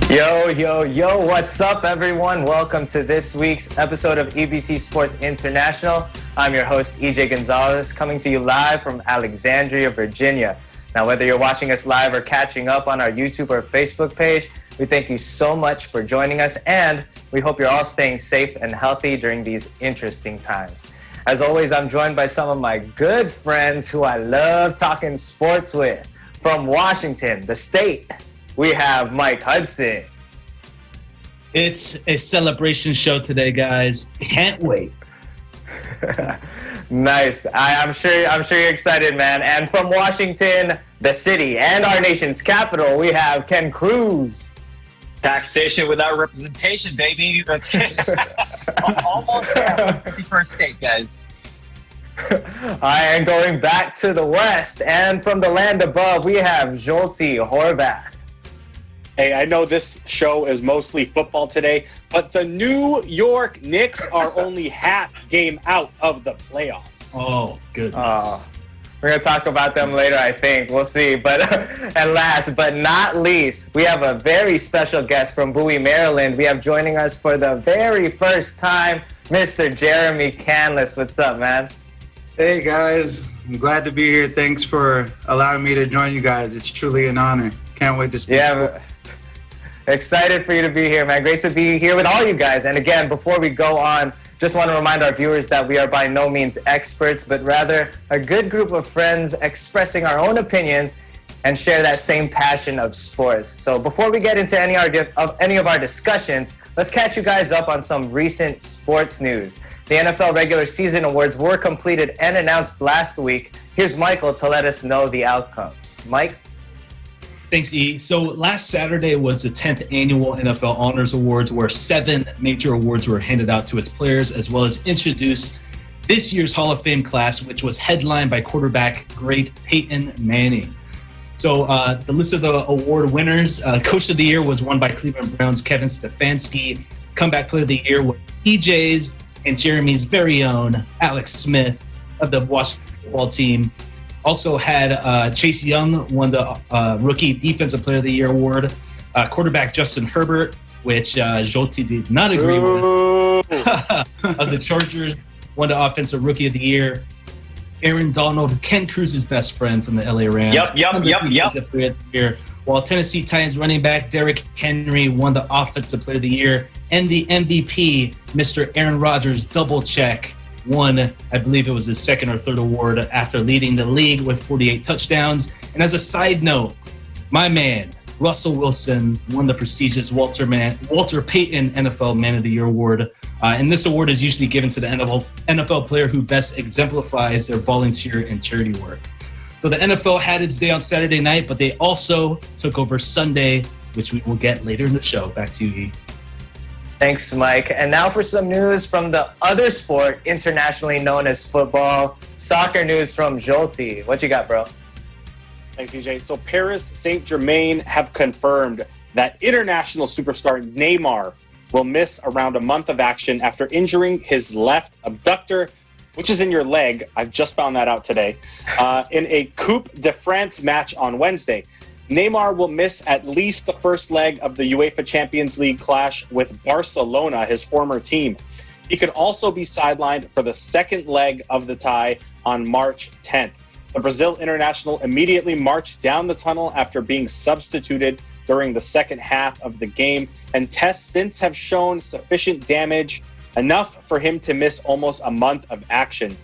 Yo, what's up, everyone? Welcome to this week's episode of EBC Sports International. I'm your host, EJ Gonzalez, coming to you live from Alexandria, Virginia. Now, whether you're watching us live or catching up on our YouTube or Facebook page, we thank you so much for joining us, and we hope you're all staying safe and healthy during these interesting times. As always, I'm joined by some of my good friends who I love talking sports with. From Washington, the state, we have Mike Hudson. It's a celebration show today, guys. Can't wait. Nice. I'm sure you're excited, man. And from Washington, the city, and our nation's capital, we have Ken Cruz. Taxation without representation, baby. That's almost there. 51st state, guys. And going back to the west, and from the land above, we have Zsolti Horvath. Hey, I know this show is mostly football today, but the New York Knicks are only half game out of the playoffs. Oh, goodness. We're going to talk about them later, I think. We'll see. But and last but not least, we have a very special guest from Bowie, Maryland. We have joining us for the very first time, Mr. Jeremy Canlis. What's up, man? Hey, guys. I'm glad to be here. Thanks for allowing me to join you guys. It's truly an honor. Can't wait to speak. Yeah, excited for you to be here, man. Great to be here with all you guys. And again, before we go on, just want to remind our viewers that we are by no means experts, but rather a good group of friends expressing our own opinions and share that same passion of sports. So before we get into any of our discussions, let's catch you guys up on some recent sports news. The NFL regular season awards were completed and announced last week. Here's Michael to let us know the outcomes. Mike? Thanks, E. So last Saturday was the 10th annual NFL Honors Awards, where 7 major awards were handed out to its players, as well as introduced this year's Hall of Fame class, which was headlined by quarterback great Peyton Manning. So the list of the award winners, Coach of the Year was won by Cleveland Browns' Kevin Stefanski. Comeback Player of the Year was EJ's and Jeremy's very own Alex Smith of the Washington football team. Also had Chase Young won the Rookie Defensive Player of the Year award. Quarterback Justin Herbert, which Zsolti did not agree with, of the Chargers, won the Offensive Rookie of the Year. Aaron Donald, Ken Cruz's best friend from the LA Rams. Defensive Player of the Year. While Tennessee Titans running back Derrick Henry won the Offensive Player of the Year. And the MVP, Mr. Aaron Rodgers, double check, won, I believe it was his second or third award after leading the league with 48 touchdowns. And as a side note, my man, Russell Wilson, won the prestigious Walter Payton NFL Man of the Year award. And this award is usually given to the NFL player who best exemplifies their volunteer and charity work. So the NFL had its day on Saturday night, but they also took over Sunday, which we will get later in the show. Back to you, E. Thanks, Mike. And now for some news from the other sport internationally known as football. Soccer news from Zsolti. What you got, bro? Thanks, EJ. So Paris Saint-Germain have confirmed that international superstar Neymar will miss around a month of action after injuring his left abductor, which is in your leg. I've just found that out today, in a Coupe de France match on Wednesday. Neymar will miss at least the first leg of the UEFA Champions League clash with Barcelona, his former team. He could also be sidelined for the second leg of the tie on March 10th. The Brazil international immediately marched down the tunnel after being substituted during the second half of the game, and tests since have shown sufficient damage, enough for him to miss almost a month of action.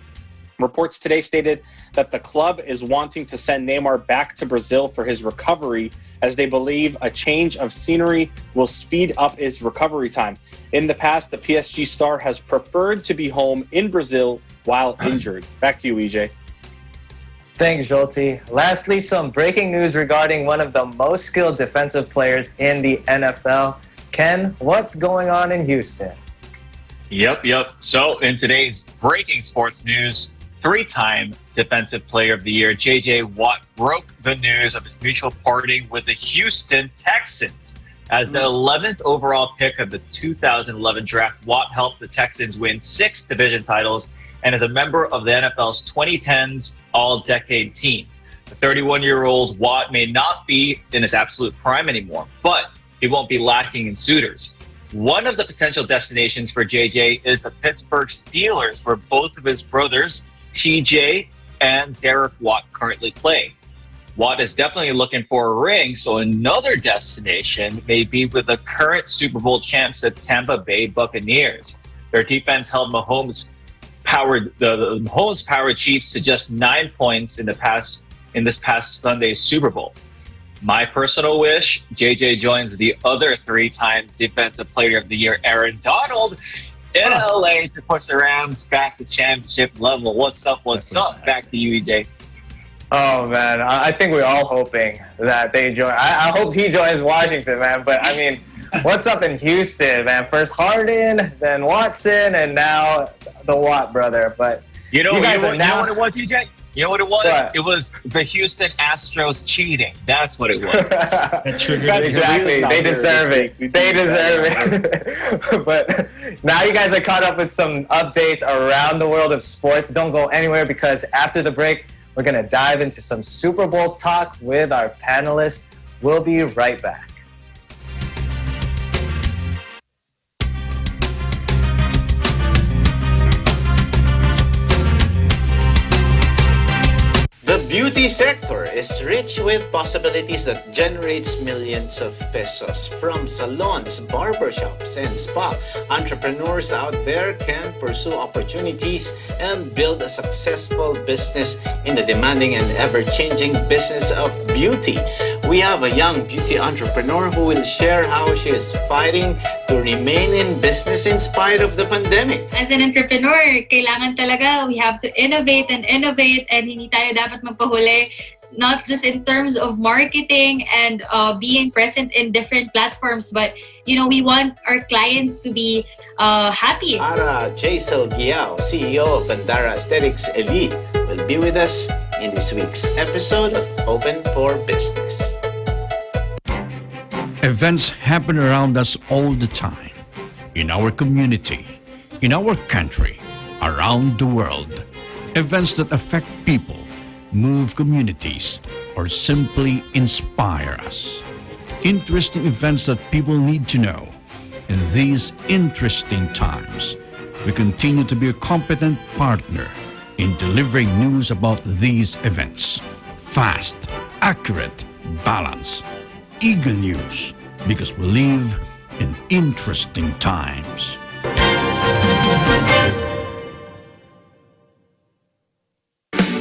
Reports today stated that the club is wanting to send Neymar back to Brazil for his recovery, as they believe a change of scenery will speed up his recovery time. In the past, the PSG star has preferred to be home in Brazil while injured. Back to you, EJ. Thanks, Zsolti. Lastly, some breaking news regarding one of the most skilled defensive players in the NFL. Ken, what's going on in Houston? Yep. So in today's breaking sports news, 3-time Defensive Player of the Year, J.J. Watt, broke the news of his mutual parting with the Houston Texans. As the 11th overall pick of the 2011 draft, Watt helped the Texans win 6 division titles and is a member of the NFL's 2010s All-Decade Team. The 31-year-old Watt may not be in his absolute prime anymore, but he won't be lacking in suitors. One of the potential destinations for JJ is the Pittsburgh Steelers, where both of his brothers, TJ and Derek Watt, currently play. Watt is definitely looking for a ring, so another destination may be with the current Super Bowl champs, the Tampa Bay Buccaneers. Their defense held the Mahomes-powered Chiefs to just 9 points in this past Sunday's Super Bowl. My personal wish, JJ joins the other 3-time Defensive Player of the Year, Aaron Donald, in LA to push the Rams back to championship level. What's up? Back to you, EJ. Oh, man. I think we're all hoping that they join. I hope he joins Washington, man. But, I mean, what's up in Houston, man? First Harden, then Watson, and now the Watt brother. But you know what it was, EJ? You know what it was? What? It was the Houston Astros cheating. That's what it was. Exactly. They deserve it. They deserve it. But now you guys are caught up with some updates around the world of sports. Don't go anywhere, because after the break, we're going to dive into some Super Bowl talk with our panelists. We'll be right back. The beauty sector is rich with possibilities that generates millions of pesos. From salons, barbershops, and spa, entrepreneurs out there can pursue opportunities and build a successful business in the demanding and ever-changing business of beauty. We have a young beauty entrepreneur who will share how she is fighting to remain in business in spite of the pandemic. As an entrepreneur, kailangan talaga we have to innovate and hindi tayo dapat magpahuli, not just in terms of marketing and being present in different platforms, but we want our clients to be happy. Ara Jaisal Giao, CEO of Bandara Aesthetics Elite, will be with us in this week's episode of Open for Business. Events happen around us all the time, in our community, in our country, around the world. Events that affect people, move communities, or simply inspire us. Interesting events that people need to know. In these interesting times, we continue to be a competent partner in delivering news about these events. Fast, accurate, balanced, eagle news, because we live in interesting times.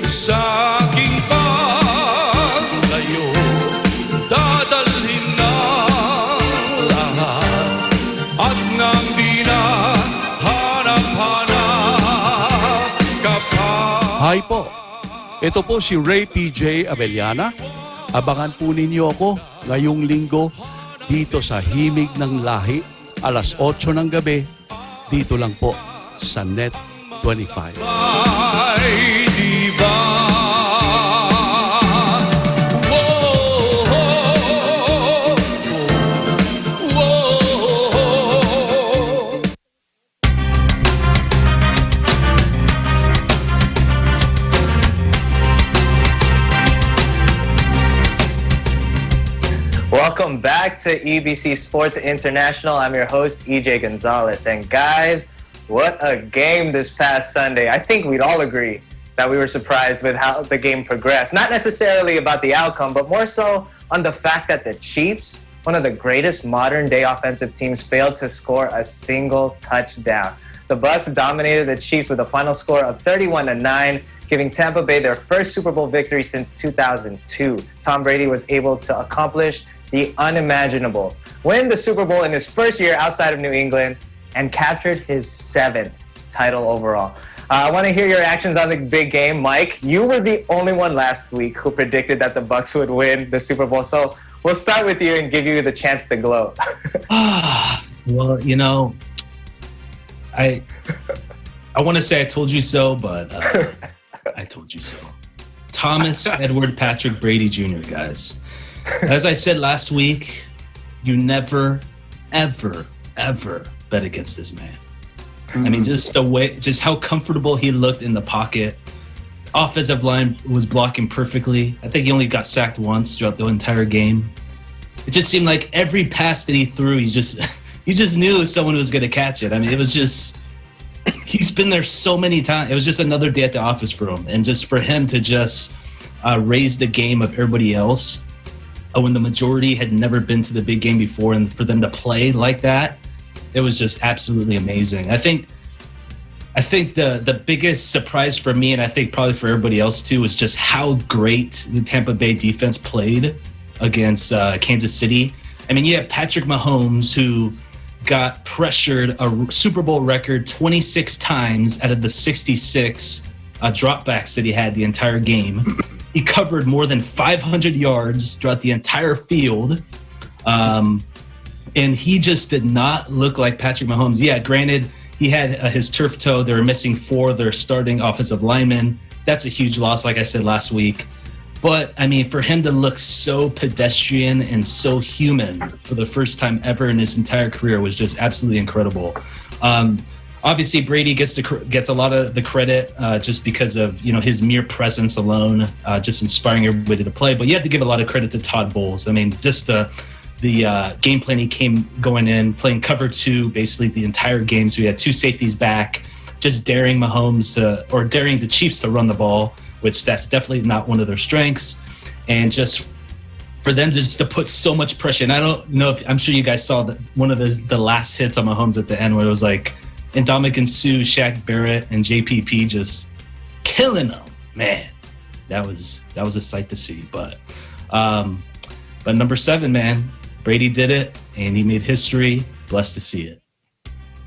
Sa aking paglayo, dadalhin ng lahat at nang di na hanap-hanap ka pa. Hi po, ito po si Ray PJ Abellana. Abangan po ninyo ako ngayong linggo dito sa Himig ng Lahi, alas 8 ng gabi, dito lang po sa Net 25. Ay, diba? Welcome back to EBC Sports International. I'm your host, EJ Gonzalez. And guys, what a game this past Sunday. I think we'd all agree that we were surprised with how the game progressed. Not necessarily about the outcome, but more so on the fact that the Chiefs, one of the greatest modern-day offensive teams, failed to score a single touchdown. The Bucs dominated the Chiefs with a final score of 31-9, giving Tampa Bay their first Super Bowl victory since 2002. Tom Brady was able to accomplish the unimaginable, win the Super Bowl in his first year outside of New England, and captured his 7th title overall. I want to hear your reactions on the big game. Mike, you were the only one last week who predicted that the Bucs would win the Super Bowl. So we'll start with you and give you the chance to gloat. Well, I want to say I told you so, but I told you so. Thomas Edward Patrick Brady Jr., guys. As I said last week, you never, ever, ever bet against this man. I mean, just how comfortable he looked in the pocket. Offensive line was blocking perfectly. I think he only got sacked once throughout the entire game. it just seemed like every pass that he threw, you just knew someone was going to catch it. I mean, it was just, he's been there so many times. It was just another day at the office for him. And just for him to just raise the game of everybody else when the majority had never been to the big game before, and for them to play like that, it was just absolutely amazing. I think the biggest surprise for me, and I think probably for everybody else too, was just how great the Tampa Bay defense played against Kansas City. I mean, you have Patrick Mahomes, who got pressured a Super Bowl record 26 times out of the 66 dropbacks that he had the entire game. He covered more than 500 yards throughout the entire field. And he just did not look like Patrick Mahomes. Yeah, granted, he had his turf toe. They were missing 4 of their starting offensive linemen. That's a huge loss, like I said last week. But, I mean, for him to look so pedestrian and so human for the first time ever in his entire career was just absolutely incredible. Obviously, Brady gets a lot of the credit just because of, you know, his mere presence alone, just inspiring everybody to play. But you have to give a lot of credit to Todd Bowles. I mean, just the game plan he came going in, playing cover 2 basically the entire game. So he had 2 safeties back, just daring daring the Chiefs to run the ball, which that's definitely not one of their strengths. And just for them to put so much pressure. And I don't know if, I'm sure you guys saw that one of the last hits on Mahomes at the end where it was like Ndamukong Suh, Shaq Barrett, and JPP just killing them. Man, that was a sight to see. But number 7, man, Brady did it, and he made history. Blessed to see it.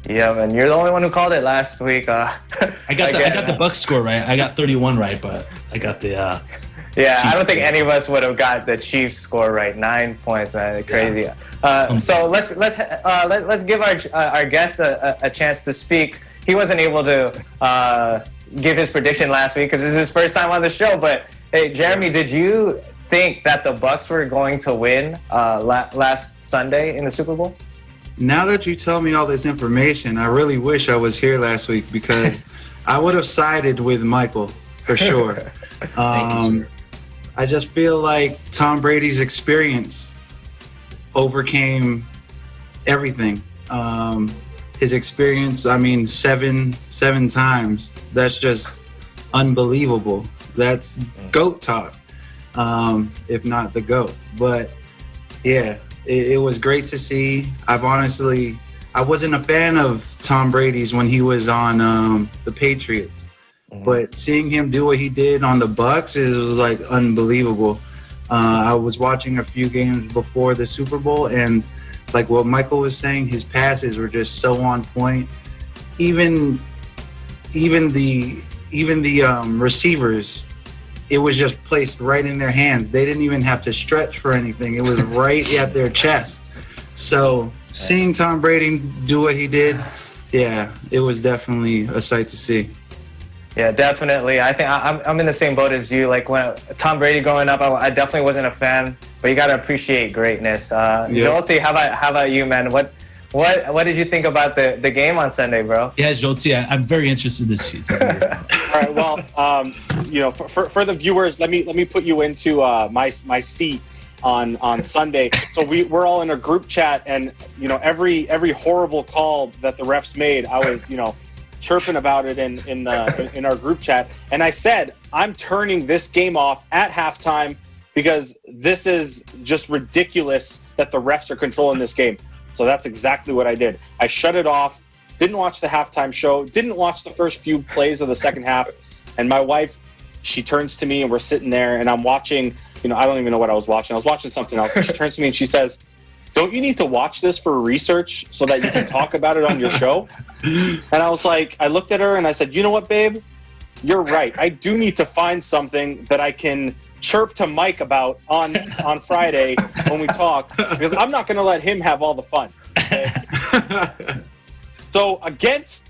Yeah, man, you're the only one who called it last week. I got the Bucs score right. I got 31 right, but I got the. Yeah, I don't think any of us would have got the Chiefs score right. 9 points, man, crazy. Yeah. So let's give our guest a chance to speak. He wasn't able to give his prediction last week because this is his first time on the show. But hey, Jeremy, did you think that the Bucs were going to win last Sunday in the Super Bowl? Now that you tell me all this information, I really wish I was here last week because I would have sided with Michael for sure. Thank you, sir. I just feel like Tom Brady's experience overcame everything. His experience, I mean, seven times. That's just unbelievable. That's GOAT talk, if not the GOAT. But yeah, it was great to see. I wasn't a fan of Tom Brady's when he was on the Patriots. But seeing him do what he did on the Bucs, it was like unbelievable. I was watching a few games before the Super Bowl, and like what Michael was saying, his passes were just so on point. Even the receivers, it was just placed right in their hands. They didn't even have to stretch for anything. It was right at their chest. So seeing Tom Brady do what he did, yeah, it was definitely a sight to see. Yeah, definitely. I think I'm in the same boat as you. Like when Tom Brady growing up, I definitely wasn't a fan, but you got to appreciate greatness. Jolty, how about you, man? What did you think about the game on Sunday, bro? Yeah, Jolty, I'm very interested in this. All right. Well, for the viewers, let me put you into my seat on Sunday. So we're all in a group chat, and every horrible call that the refs made, I was chirping about it in our group chat, and I said I'm turning this game off at halftime because this is just ridiculous that the refs are controlling this game. So that's exactly what I did. I shut it off, didn't watch the halftime show, didn't watch the first few plays of the second half, and my wife, she turns to me and we're sitting there and I'm watching, I don't even know what I was watching. I was watching something else. And she turns to me and she says, "Don't you need to watch this for research so that you can talk about it on your show?" And I was like, I looked at her and I said, "You know what, babe? You're right. I do need to find something that I can chirp to Mike about on Friday when we talk, because I'm not going to let him have all the fun." Okay? So against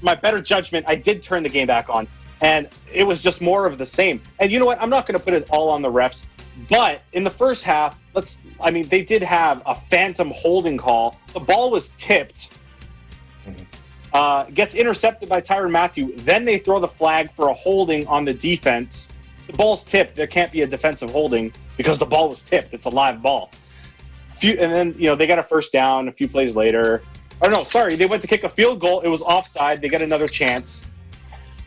my better judgment, I did turn the game back on, and it was just more of the same. And you know what? I'm not going to put it all on the refs, but in the first half, they did have a phantom holding call. The ball was tipped, gets intercepted by Tyrann Mathieu. Then they throw the flag for a holding on the defense. The ball's tipped. There can't be a defensive holding because the ball was tipped. It's a live ball. and then they got a first down a few plays later. Or no, sorry, they went to kick a field goal. It was offside. They got another chance.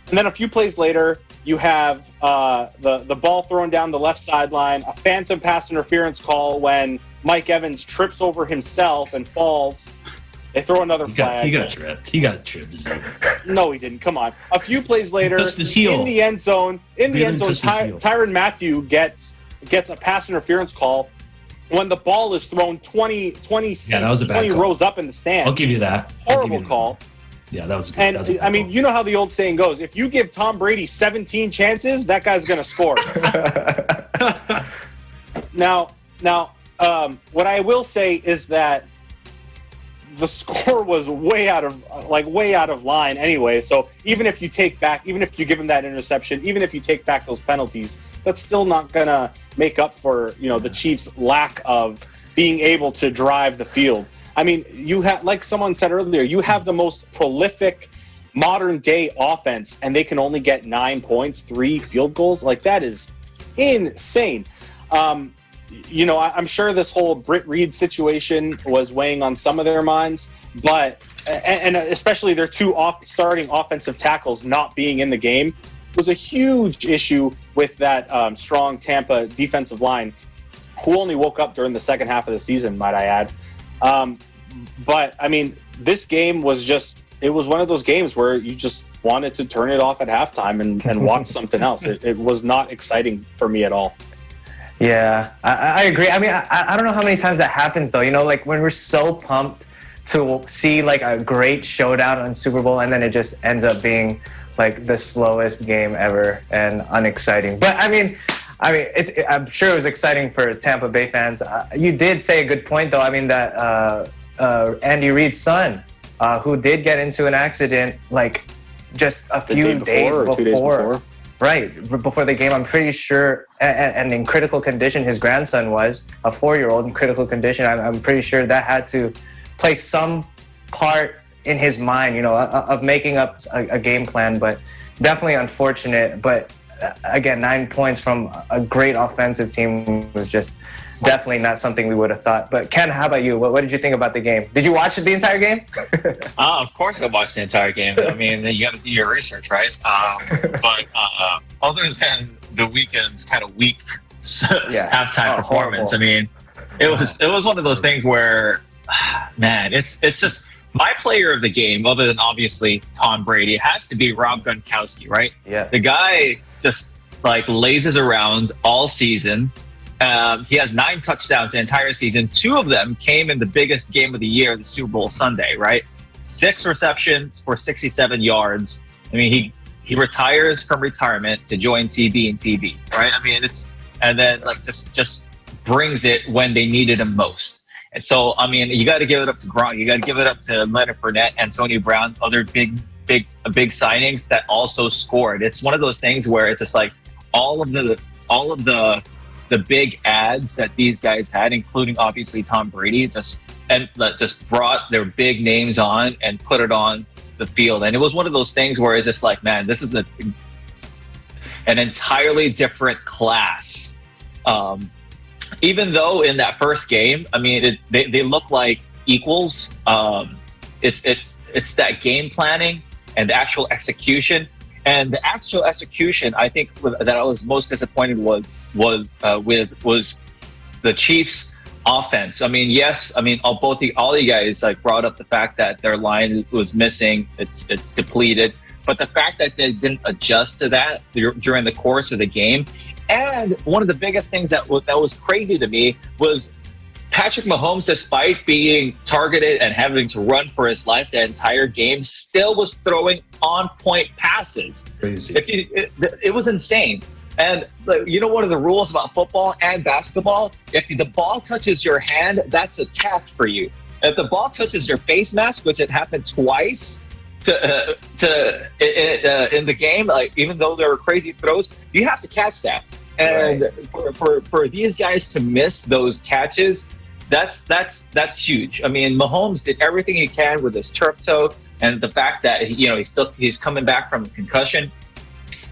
And then a few plays later, you have the ball thrown down the left sideline, a phantom pass interference call when Mike Evans trips over himself and falls. They throw another flag. He got tripped. No, he didn't. Come on. A few plays later, his heel. in the end zone, Tyrann Mathieu gets a pass interference call when the ball is thrown 20 rows up in the stand. I'll give you that. Horrible call. Yeah, that was good. And I mean, you know how the old saying goes: if you give Tom Brady 17 chances, that guy's going to score. Now, what I will say is that the score was way out of line anyway. So even if you give him that interception, even if you take back those penalties, that's still not gonna make up for the Chiefs' lack of being able to drive the field. I mean, you have, like someone said earlier, you have the most prolific modern day offense, and they can only get 9 points, 3 field goals. Like, that is insane. I'm sure this whole Britt Reed situation was weighing on some of their minds, but and especially their 2 starting offensive tackles not being in the game was a huge issue with that strong Tampa defensive line, who only woke up during the second half of the season, might I add. But I mean, this game was one of those games where you just wanted to turn it off at halftime and watch something else. It was not exciting for me at all. Yeah, I agree. I mean, I don't know how many times that happens, though. Like, when we're so pumped to see, like, a great showdown on Super Bowl, and then it just ends up being, like, the slowest game ever and unexciting. But, I mean, I'm sure it was exciting for Tampa Bay fans. You did say a good point, though. I mean, that Andy Reid's son, who did get into an accident, like, just a few days before. Right, before the game, I'm pretty sure, and in critical condition, his grandson was a 4-year-old in critical condition. I'm pretty sure that had to play some part in his mind, of making up a game plan, but definitely unfortunate. But again, 9 points from a great offensive team was just definitely not something we would have thought. But Ken, how about you? What did you think about the game? Did you watch the entire game? Of course I watched the entire game. I mean, you got to do your research, right? But other than the weekend's kind of weak halftime performance, horrible. I mean, it was one of those things where, man, it's just my player of the game, other than obviously Tom Brady, has to be Rob Gronkowski, right? Yeah. The guy just like lazes around all season. He has 9 touchdowns the entire season. 2 of them came in the biggest game of the year, the Super Bowl Sunday, right? 6 receptions for 67 yards. I mean, he retires from retirement to join TB and TB, right? I mean, and then like just brings it when they needed him most. And so, I mean, you got to give it up to Gronk. You got to give it up to Leonard Fournette, Antonio Brown, other big signings that also scored. It's one of those things where it's just like all of the big ads that these guys had, including obviously Tom Brady, just brought their big names on and put it on the field. And it was one of those things where it's just like, man, this is an entirely different class. Even though in that first game, I mean, they look like equals. It's that game planning and the actual execution. And the actual execution, I think, that I was most disappointed was the Chiefs' offense. I mean, yes, I mean, all you guys like brought up the fact that their line was missing, it's depleted, but the fact that they didn't adjust to that during the course of the game, and one of the biggest things that was crazy to me was Patrick Mahomes, despite being targeted and having to run for his life the entire game, still was throwing on-point passes. Crazy. It was insane. And one of the rules about football and basketball, if the ball touches your hand, that's a catch for you. If the ball touches your face mask, which it happened twice in the game, like even though there were crazy throws, you have to catch that. And right. for these guys to miss those catches, that's huge. I mean, Mahomes did everything he can with his turf toe, and the fact that he's coming back from concussion.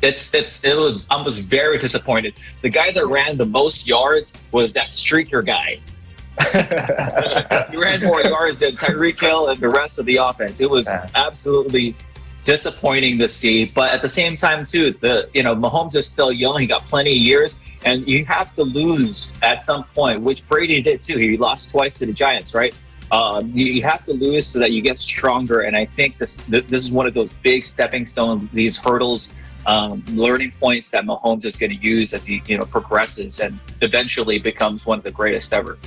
I was very disappointed. The guy that ran the most yards was that streaker guy. He ran more yards than Tyreek Hill and the rest of the offense. It was absolutely disappointing to see, but at the same time too, Mahomes is still young. He got plenty of years, and you have to lose at some point, which Brady did too. He lost twice to the Giants, right? You have to lose so that you get stronger, and I think this is one of those big stepping stones, these hurdles, learning points that Mahomes is going to use as he progresses and eventually becomes one of the greatest ever.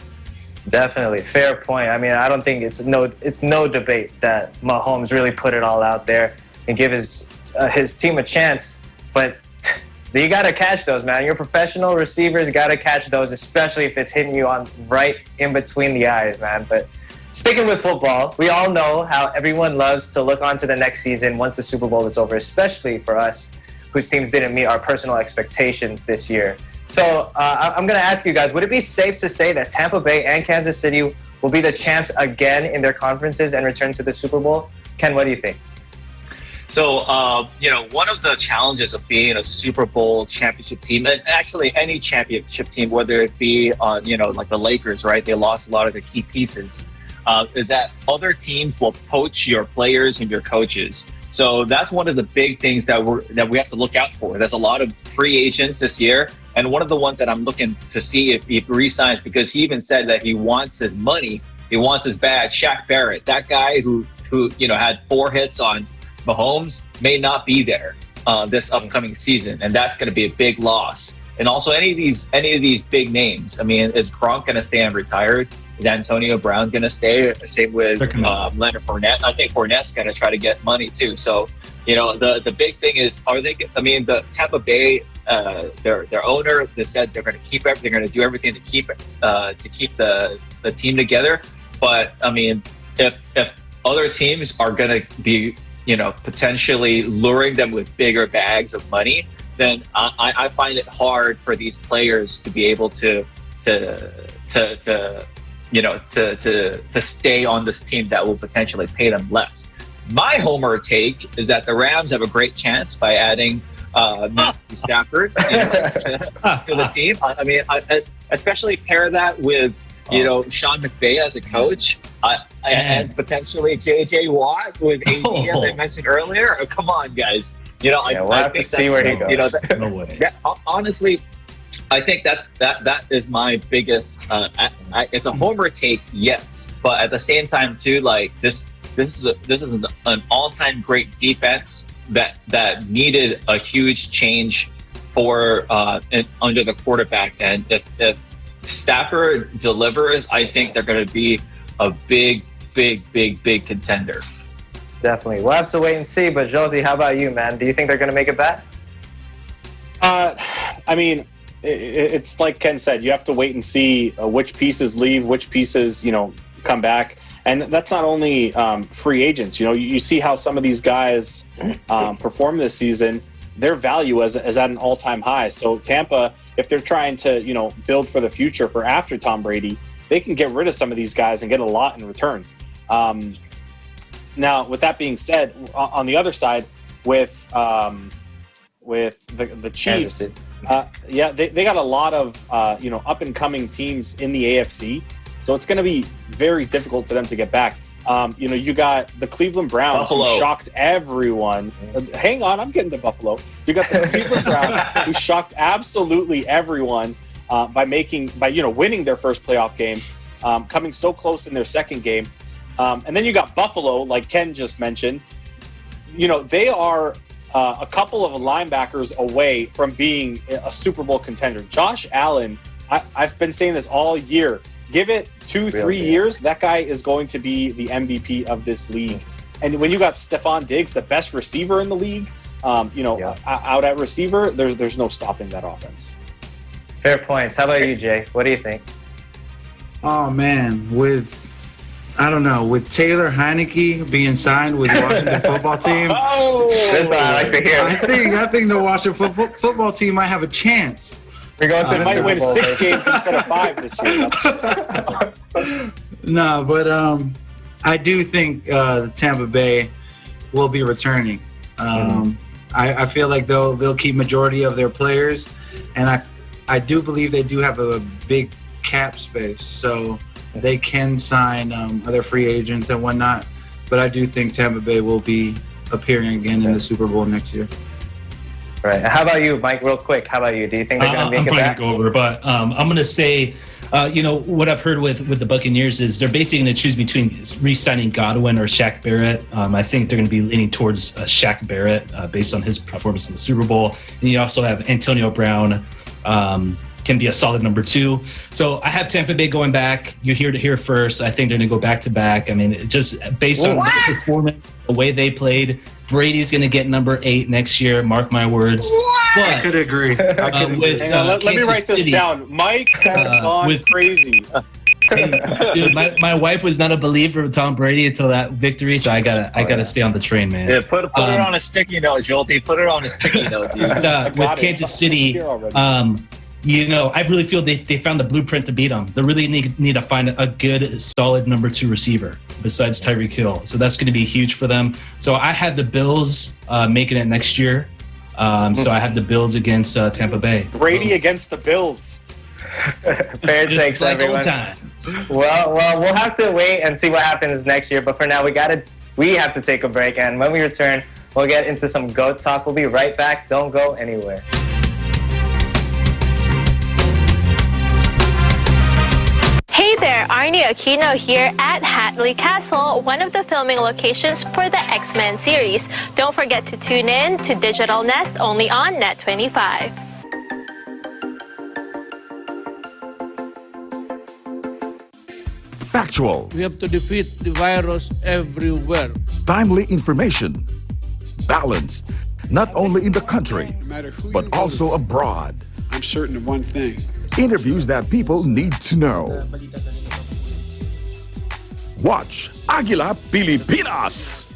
Definitely, fair point. I mean, I don't think it's no debate that Mahomes really put it all out there and give his team a chance. But you got to catch those, man. Your professional receivers got to catch those, especially if it's hitting you on right in between the eyes, man. But sticking with football, we all know how everyone loves to look on to the next season once the Super Bowl is over, especially for us whose teams didn't meet our personal expectations this year. So I'm going to ask you guys, would it be safe to say that Tampa Bay and Kansas City will be the champs again in their conferences and return to the Super Bowl? Ken, what do you think? So, one of the challenges of being a Super Bowl championship team, and actually any championship team, whether it be on, like the Lakers, right? They lost a lot of their key pieces, is that other teams will poach your players and your coaches. So that's one of the big things that we have to look out for. There's a lot of free agents this year, and one of the ones that I'm looking to see if he resigns, because he even said that he wants his money, he wants his bag. Shaq Barrett, that guy who had 4 hits on Mahomes, may not be there this upcoming season, and that's going to be a big loss. And also any of these big names. I mean, is Gronk going to stay unretired? Is Antonio Brown going to stay? Same with Leonard Fournette. I think Fournette's going to try to get money too. So, the big thing is, the Tampa Bay, their owner, they said they're going to keep they're going to do everything to keep the team together. But I mean, if other teams are going to be potentially luring them with bigger bags of money, then I find it hard for these players to be able to stay on this team that will potentially pay them less. My homer take is that the Rams have a great chance by adding Matthew Stafford to the team. I mean, especially pair that with Sean McVay as a coach, and potentially JJ Watt with AD, as I mentioned earlier. Come on, guys. We'll have to see where he goes. No way. Honestly, I think that is my biggest. It's a homer take, yes, but at the same time too, like this is an all-time great defense that needed a huge change for under the quarterback, and if Stafford delivers, I think they're going to be a big contender. Definitely. We'll have to wait and see. But Josie, how about you, man? Do you think they're going to make it back? I mean, it's like Ken said, you have to wait and see which pieces leave, which pieces, come back. And that's not only free agents. You see how some of these guys perform this season. Their value is at an all-time high. So Tampa, if they're trying to, build for the future for after Tom Brady, they can get rid of some of these guys and get a lot in return. Now, with that being said, on the other side, with the Chiefs, they got a lot of up and coming teams in the AFC, so it's going to be very difficult for them to get back. You got the Cleveland Browns, who shocked everyone. Hang on, I'm getting to Buffalo. You got the Cleveland Browns, who shocked absolutely everyone by winning their first playoff game, coming so close in their second game. And then you got Buffalo, like Ken just mentioned. They are a couple of linebackers away from being a Super Bowl contender. Josh Allen, I've been saying this all year. Give it 2-3 years, that guy is going to be the MVP of this league. And when you got Stephon Diggs, the best receiver in the league, out at receiver, there's no stopping that offense. Fair points. How about you, Jay? What do you think? Oh man, with Taylor Heineke being signed with the Washington football team. That's what I like to hear. I think the Washington football team might have a chance. We're going to might win 6 games instead of 5 this year. No, but I do think Tampa Bay will be returning. I feel like they'll keep majority of their players, and I do believe they do have a big cap space. So they can sign other free agents and whatnot. But I do think Tampa Bay will be appearing again in the Super Bowl next year. Right. How about you, Mike? Real quick, how about you? Do you think they're going to make it back? I'm probably going to go over, but I'm going to say, what I've heard with the Buccaneers is they're basically going to choose between re-signing Godwin or Shaq Barrett. I think they're going to be leaning towards Shaq Barrett based on his performance in the Super Bowl. And you also have Antonio Brown. Can be a solid number 2. So I have Tampa Bay going back. You're here to hear first. I think they're going to go back-to-back. I mean, just based on their performance, the way they played, Brady's going to get number 8 next year. Mark my words. But, I could agree. Let me write this down. Mike has gone crazy. Dude, my wife was not a believer of Tom Brady until that victory, so I gotta stay on the train, man. Yeah, put it on a sticky note, Jolty. Put it on a sticky note, dude. With Kansas City, I really feel they found the blueprint to beat them. They really need to find a good, solid number 2 receiver besides Tyreek Hill. So that's going to be huge for them. So I had the Bills making it next year. So I have the Bills against Tampa Bay. Brady against the Bills. Fair takes, like everyone. Well, we'll have to wait and see what happens next year. But for now, we have to take a break. And when we return, we'll get into some GOAT talk. We'll be right back. Don't go anywhere. Hey there, Arnie Aquino here at Hatley Castle, one of the filming locations for the X-Men series. Don't forget to tune in to Digital Nest only on Net25. Factual. We have to defeat the virus everywhere. Timely information. Balanced, not only in the country, but also abroad. I'm certain of one thing. Interviews that people need to know. Watch Aguila Pilipinas,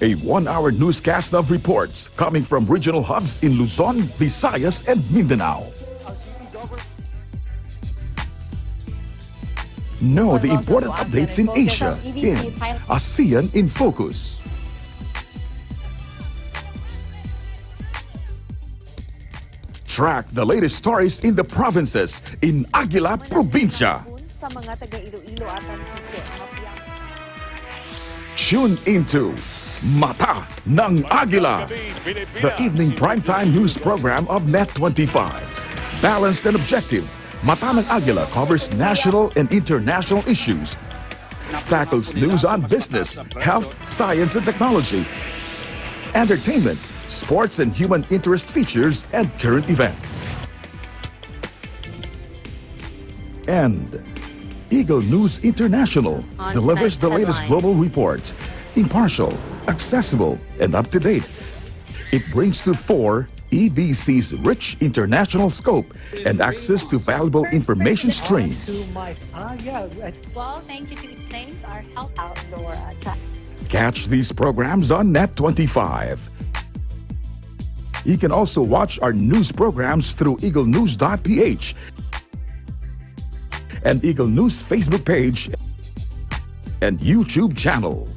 a 1-hour newscast of reports coming from regional hubs in Luzon, Visayas, and Mindanao. Know the important updates in Asia in ASEAN in Focus. Track the latest stories in the provinces in Aguila Provincia. Tune into Mata ng Aguila, the evening primetime news program of Net25. Balanced and objective, Mata ng Aguila covers national and international issues, tackles news on business, health, science, and technology, entertainment, sports and human interest features, and current events. And Eagle News International delivers the latest global reports, impartial, accessible, and up-to-date. It brings to fore EBC's rich international scope and access to valuable information streams. Well, thank you to Exchange, our health outdoor track. Catch these programs on Net25. You can also watch our news programs through eaglenews.ph and Eagle News Facebook page and YouTube channel.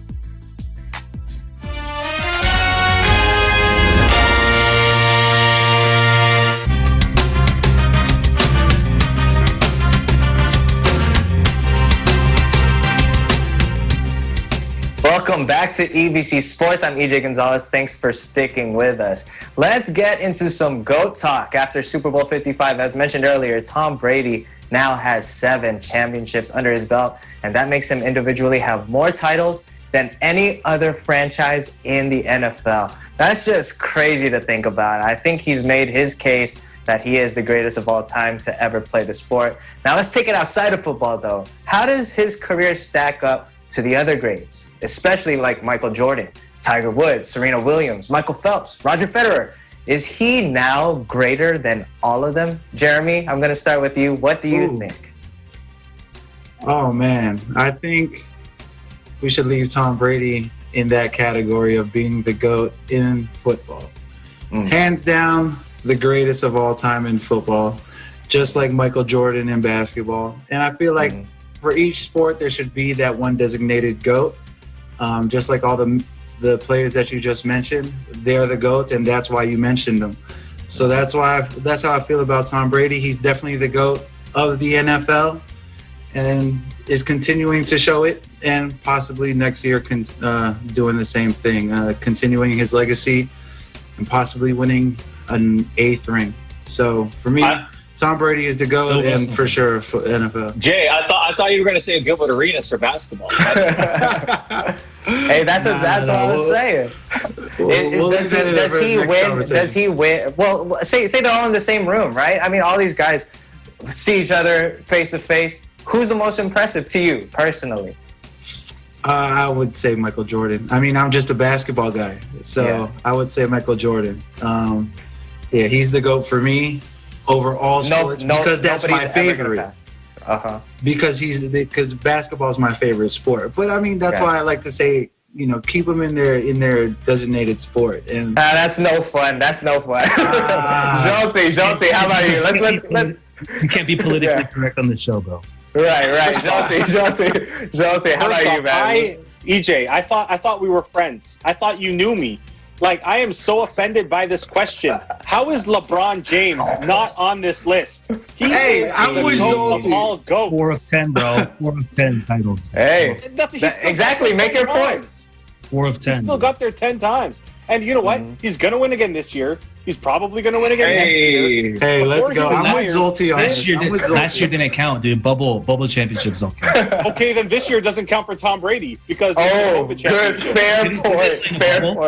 Welcome back to EBC Sports. I'm EJ Gonzalez. Thanks for sticking with us. Let's get into some GOAT talk. After Super Bowl 55, as mentioned earlier, Tom Brady now has 7 championships under his belt, and that makes him individually have more titles than any other franchise in the NFL. That's just crazy to think about. I think he's made his case that he is the greatest of all time to ever play the sport. Now let's take it outside of football, though. How does his career stack up to the other greats, especially like Michael Jordan, Tiger Woods, Serena Williams, Michael Phelps, Roger Federer? Is he now greater than all of them? Jeremy, I'm going to start with you. What do you think? Oh, man. I think we should leave Tom Brady in that category of being the GOAT in football. Hands down, the greatest of all time in football, just like Michael Jordan in basketball. And I feel like for each sport, there should be that one designated GOAT. Just like all the players that you just mentioned, they're the GOATs, and that's why you mentioned them. So that's how I feel about Tom Brady. He's definitely the GOAT of the NFL. and is continuing to show it, and possibly next year doing the same thing, continuing his legacy and possibly winning an 8th ring. So for me, Tom Brady is the GOAT, and for sure for NFL. Jay, I thought you were going to say Gilbert Arenas for basketball. Hey, that's what I was saying. Does he win? Well, say they're all in the same room, right? I mean, all these guys see each other face to face. Who's the most impressive to you personally? I would say Michael Jordan. I mean, I'm just a basketball guy, so I would say Michael Jordan. He's the GOAT for me over all sports because that's my favorite. Because basketball is my favorite sport. But I mean, that's why I like to say, keep them in their designated sport. And that's no fun. That's no fun. Jonesy, how about you? Let's. You can't be politically correct on the show, bro. Right. Jonesy, how about you, man? EJ, I thought we were friends. I thought you knew me. Like, I am so offended by this question. How is LeBron James not on this list? I'm with Zolty. All GOATs. 4 of 10, bro. 4 of 10 titles. Hey, exactly. Make your point. 4 of 10. He still got there 10 times. And you know what? He's going to win again this year. He's probably going to win again next year. Hey, let's go. I'm with Zolty on this. Last year didn't count, dude. Bubble championships don't count. Okay, then this year doesn't count for Tom Brady because good, fair point.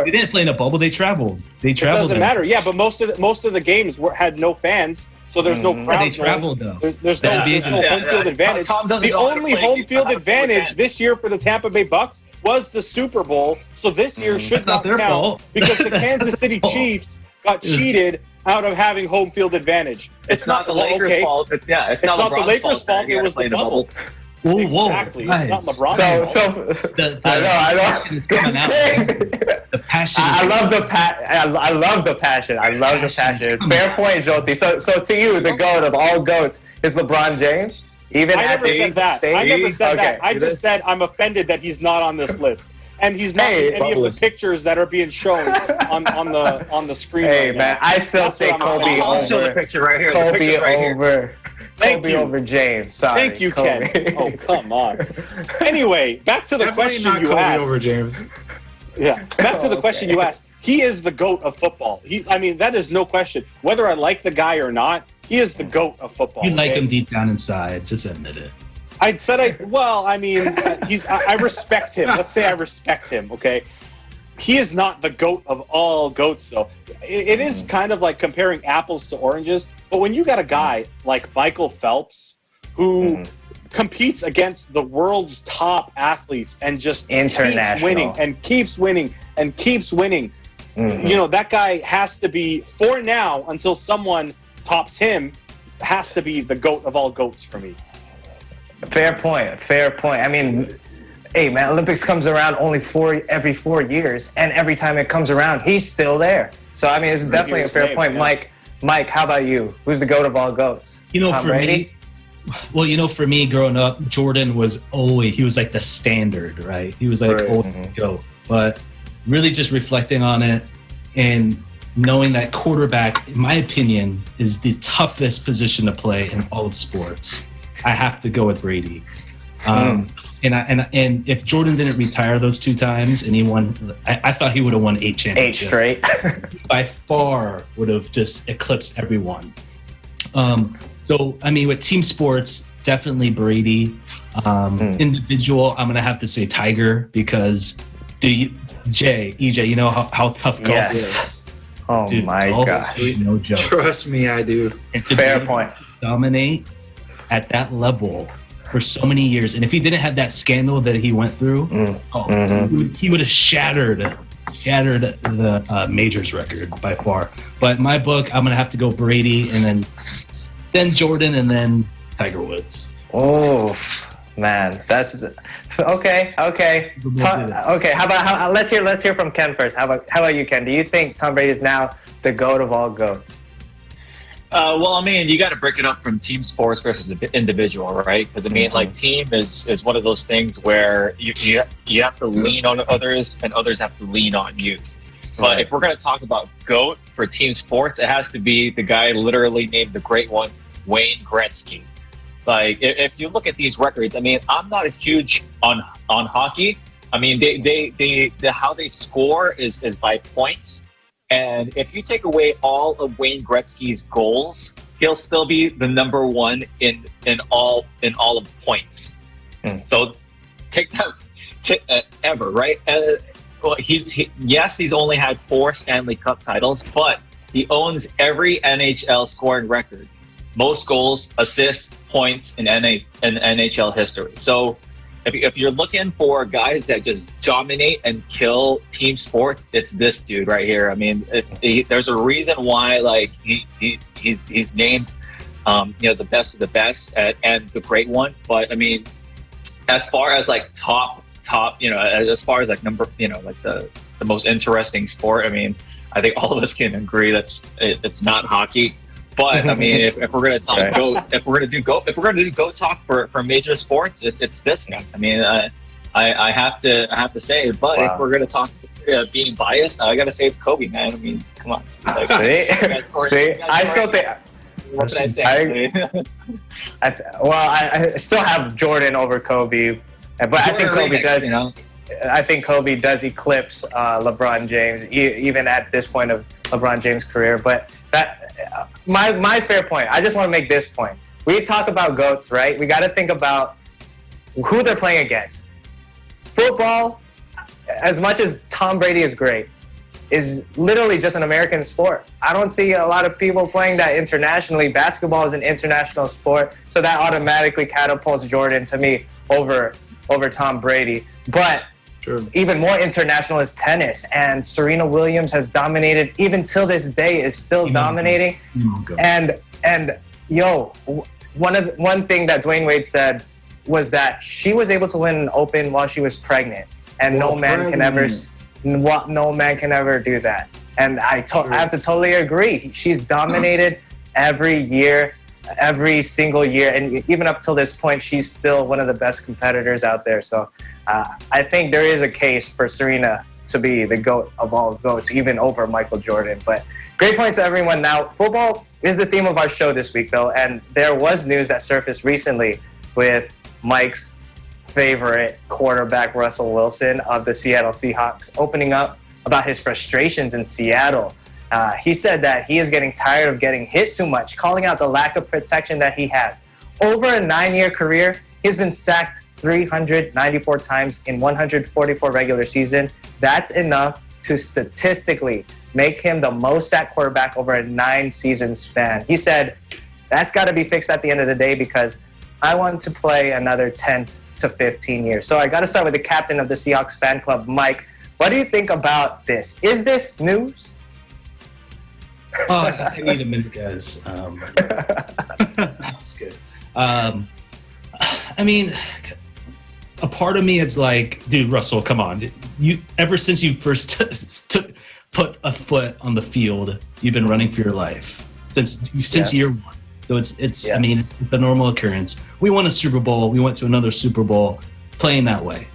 They didn't play in a bubble. They traveled. It doesn't matter. Yeah, but most of the games had no fans, so there's no crowd. They traveled though. There's no home field advantage. The only home field advantage this year for the Tampa Bay Bucks was the Super Bowl. So this year should not count because the Kansas City Chiefs got cheated out of having home field advantage. It's not the Lakers' fault. It's not the Lakers' fault. It was the bubble. Exactly. Whoa, it's not LeBron. I know. The passion. I love the passion. I love the passion. Fair point, Jolty. So to you, the GOAT of all GOATs is LeBron James. Even I at never said that. I never said that. I just said I'm offended that he's not on this list. And he's not in any of the pictures that are being shown on the screen. Hey, right man, now. I still say Kobe over. Show the picture right here. Kobe over. Kobe over James. Sorry. Thank you, Kobe. Ken. Oh, come on. Anyway, back to the question not you Kobe asked. over James. Yeah, back to the question you asked. He is the GOAT of football. That is no question. Whether I like the guy or not, he is the GOAT of football. You like him deep down inside. Just admit it. I respect him. Let's say I respect him, okay? He is not the GOAT of all GOATs, though. It is kind of like comparing apples to oranges, but when you got a guy like Michael Phelps who competes against the world's top athletes and just keeps winning, that guy has to be, for now, until someone tops him, has to be the GOAT of all GOATs for me. Fair point. I mean, hey, man, Olympics comes around only every 4 years, and every time it comes around, he's still there. So, I mean, it's definitely a fair point. Yeah. Mike, how about you? Who's the GOAT of all GOATs? Tom Brady? For me, growing up, Jordan was always like the standard, right? He was like, GOAT. But really just reflecting on it and knowing that quarterback, in my opinion, is the toughest position to play in all of sports. I have to go with Brady. And if Jordan didn't retire those 2 times and he won, I thought he would have won 8 championships. 8 straight. By far would have just eclipsed everyone. So, I mean, with team sports, definitely Brady. Individual, I'm going to have to say Tiger because EJ, you know how tough golf is. Oh, dude, my gosh. No joke. Trust me, I do. Fair point. Dominate at that level for so many years, and if he didn't have that scandal that he went through, he would have shattered the majors record by far. But in my book, I'm gonna have to go Brady, and then Jordan, and then Tiger Woods. Oh man, that's okay. Okay. Let's hear from Ken first. How about you, Ken? Do you think Tom Brady is now the GOAT of all GOATs? Well, I mean, you got to break it up from team sports versus individual, right? Because I mean, like, team is one of those things where you have to lean on others, and others have to lean on you. But if we're going to talk about GOAT for team sports, it has to be the guy literally named the great one, Wayne Gretzky. Like if you look at these records, I mean, I'm not a huge on hockey. I mean, they how they score is by points, and if you take away all of Wayne Gretzky's goals, he'll still be the number one in all of points. So take that ever, right? Well, he's only had 4 Stanley Cup titles, but he owns every NHL scoring record, most goals, assists, points in NHL history. So if you're looking for guys that just dominate and kill team sports, it's this dude right here. I mean, there's a reason why like he's named the best of the best and the great one. But I mean, as far as like top, as far as like like the most interesting sport, I mean, I think all of us can agree it's not hockey. But I mean, if we're gonna talk if we're gonna do go talk for major sports, it's this guy. I mean, I have to say it. But if we're gonna talk being biased, I gotta say it's Kobe, man. I mean, come on. Like, see, I still think. What can I say? I still have Jordan over Kobe, but I think Kobe does. I think Kobe does eclipse LeBron James, even at this point of LeBron James' career. But my fair point. I just want to make this point. We talk about GOATs, right? We got to think about who they're playing against. Football, as much as Tom Brady is great, is literally just an American sport. I don't see a lot of people playing that internationally. Basketball is an international sport, so that automatically catapults Jordan to me over Tom Brady. But even more international is tennis, and Serena Williams has dominated, even till this day is still dominating. And one thing that Dwayne Wade said was that she was able to win an Open while she was pregnant, and no man can ever do that. And I have to totally agree. She's dominated every single year, and even up till this point, she's still one of the best competitors out there. So I think there is a case for Serena to be the GOAT of all GOATs, even over Michael Jordan. But great point to everyone. Now, football is the theme of our show this week, though, and there was news that surfaced recently with Mike's favorite quarterback, Russell Wilson of the Seattle Seahawks, opening up about his frustrations in Seattle. He said that he is getting tired of getting hit too much, calling out the lack of protection that he has. Over a 9-year career, he's been sacked 394 times in 144 regular season. That's enough to statistically make him the most sacked quarterback over a 9-season span. He said, that's got to be fixed at the end of the day because I want to play another 10 to 15 years. So I got to start with the captain of the Seahawks fan club, Mike. What do you think about this? Is this news? I need a minute, guys. That's good. I mean, a part of me is like, dude, Russell, come on. Ever since you first put a foot on the field, you've been running for your life since year one. So it's I mean, it's a normal occurrence. We won a Super Bowl. We went to another Super Bowl playing that way.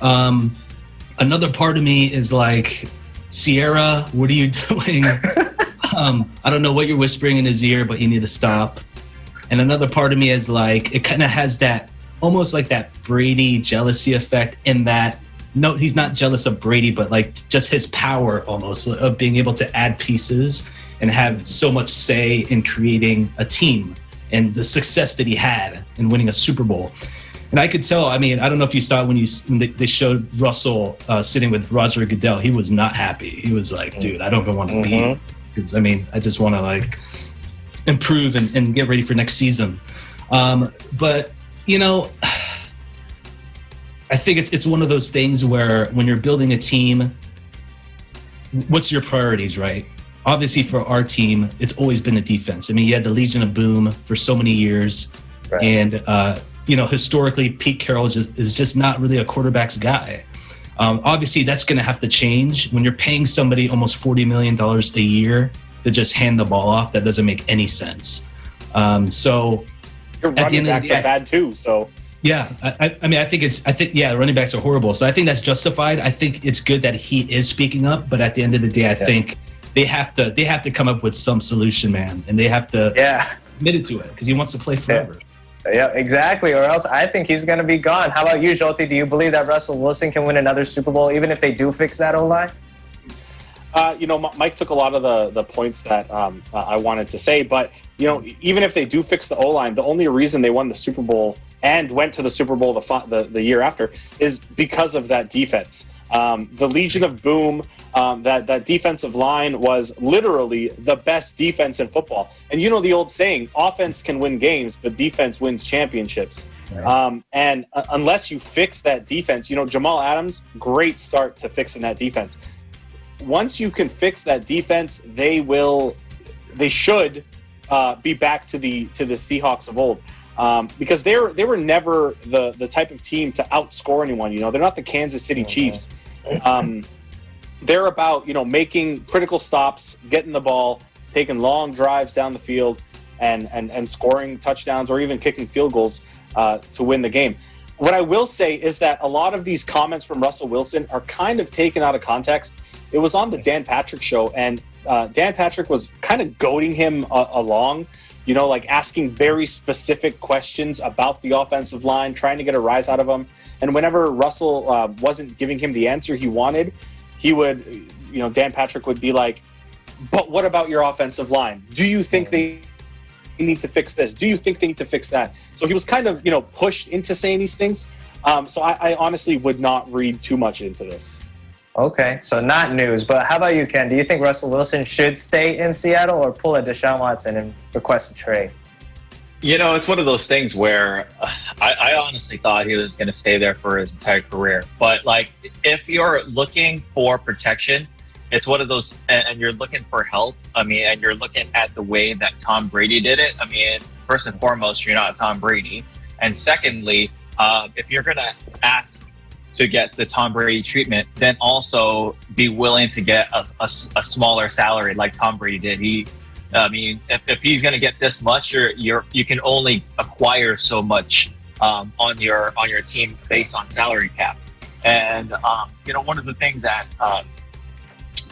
Another part of me is like, Sierra, what are you doing? I don't know what you're whispering in his ear, but you need to stop. And another part of me is like, it kind of has that, almost like that Brady jealousy effect in that, no, he's not jealous of Brady, but like just his power almost of being able to add pieces and have so much say in creating a team and the success that he had in winning a Super Bowl. And I could tell, I mean, I don't know if you saw it when they showed Russell sitting with Roger Goodell, he was not happy. He was like, dude, I don't even want to leave. Because, I mean, I just want to like improve and get ready for next season. But, you know, I think it's one of those things where when you're building a team, what's your priorities, right? Obviously for our team, it's always been a defense. I mean, you had the Legion of Boom for so many years. Right. And, you know, historically, Pete Carroll is just not really a quarterback's guy. Obviously, that's going to have to change when you're paying somebody almost $40 million a year to just hand the ball off. That doesn't make any sense. So your running backs are bad too. So yeah, I mean, I think running backs are horrible. So I think that's justified. I think it's good that he is speaking up. But at the end of the day, I think they have to come up with some solution, man, and they have to admit it to it because he wants to play forever. Yeah, exactly. Or else I think he's going to be gone. How about you, Jolty? Do you believe that Russell Wilson can win another Super Bowl even if they do fix that O-line? Mike took a lot of the points that I wanted to say, but even if they do fix the O-line, the only reason they won the Super Bowl and went to the Super Bowl the year after is because of that defense. The Legion of Boom, that defensive line was literally the best defense in football. And you know the old saying, offense can win games, but defense wins championships. Right. And unless you fix that defense, Jamal Adams, great start to fixing that defense. Once you can fix that defense, they should be back to the Seahawks of old. Because they were never the type of team to outscore anyone. They're not the Kansas City Chiefs. They're about making critical stops, getting the ball, taking long drives down the field, and scoring touchdowns or even kicking field goals to win the game. What I will say is that a lot of these comments from Russell Wilson are kind of taken out of context. It was on the Dan Patrick show, and Dan Patrick was kind of goading him along, like asking very specific questions about the offensive line, trying to get a rise out of him. And whenever Russell wasn't giving him the answer he wanted, he would, Dan Patrick would be like, but what about your offensive line? Do you think they need to fix this? Do you think they need to fix that? So he was kind of, pushed into saying these things. So I honestly would not read too much into this. Okay, so not news. But how about you, Ken? Do you think Russell Wilson should stay in Seattle or pull a Deshaun Watson and request a trade? It's one of those things where I honestly thought he was going to stay there for his entire career. But, if you're looking for protection, it's one of those, and you're looking for help, and you're looking at the way that Tom Brady did it. First and foremost, you're not Tom Brady. And secondly, if you're going to ask to get the Tom Brady treatment, then also be willing to get a smaller salary like Tom Brady did. If he's going to get this much, you can only acquire so much on your team based on salary cap. And one of the things that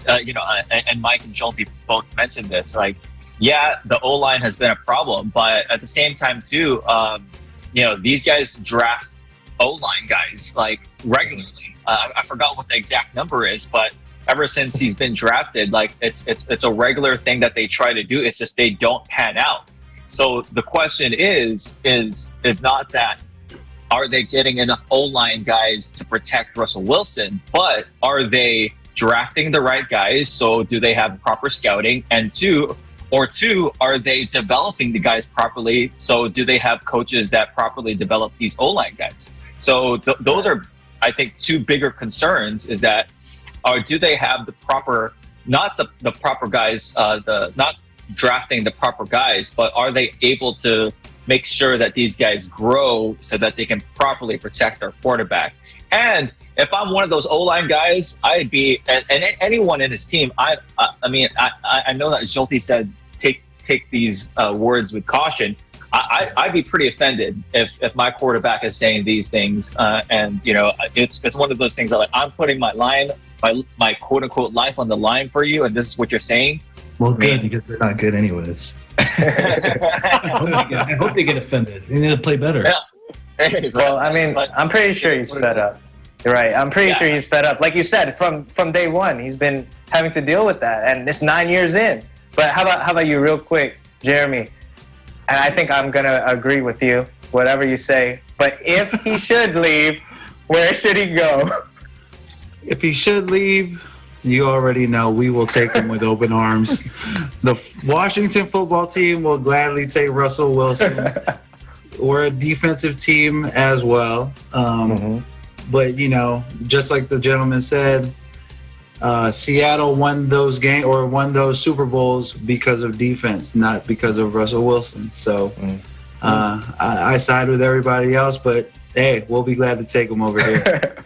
and Mike and Schulte both mentioned this. The O-line has been a problem, but at the same time too, these guys draft O-line guys regularly. I forgot what the exact number is, but ever since he's been drafted, it's a regular thing that they try to do. It's just they don't pan out. So the question is not that are they getting enough O-line guys to protect Russell Wilson, but are they drafting the right guys? So do they have proper scouting? And two, are they developing the guys properly? So do they have coaches that properly develop these O-line guys? So those are, I think, two bigger concerns, is that, do they have the proper, not the proper guys, not drafting the proper guys, but are they able to make sure that these guys grow so that they can properly protect their quarterback? And if I'm one of those O-line guys, I'd be, and anyone in his team, I know that Schulte said take these words with caution. I'd be pretty offended if my quarterback is saying these things, and it's one of those things that I'm putting my quote unquote life on the line for you, and this is what you're saying. Well, good, because they're not good anyways. I hope they get offended. They need to play better. Yeah. Well, I'm pretty sure he's fed up. You're right. I'm pretty sure he's fed up. Like you said, from day one, he's been having to deal with that, and it's 9 years in. But how about you, real quick, Jeremy? And I think I'm gonna agree with you, whatever you say. But if he should leave, where should he go? If he should leave, you already know we will take him with open arms. The Washington football team will gladly take Russell Wilson. We're a defensive team as well. But, just like the gentleman said, Seattle won those games or won those Super Bowls because of defense, not because of Russell Wilson. So I side with everybody else, but hey, we'll be glad to take him over here.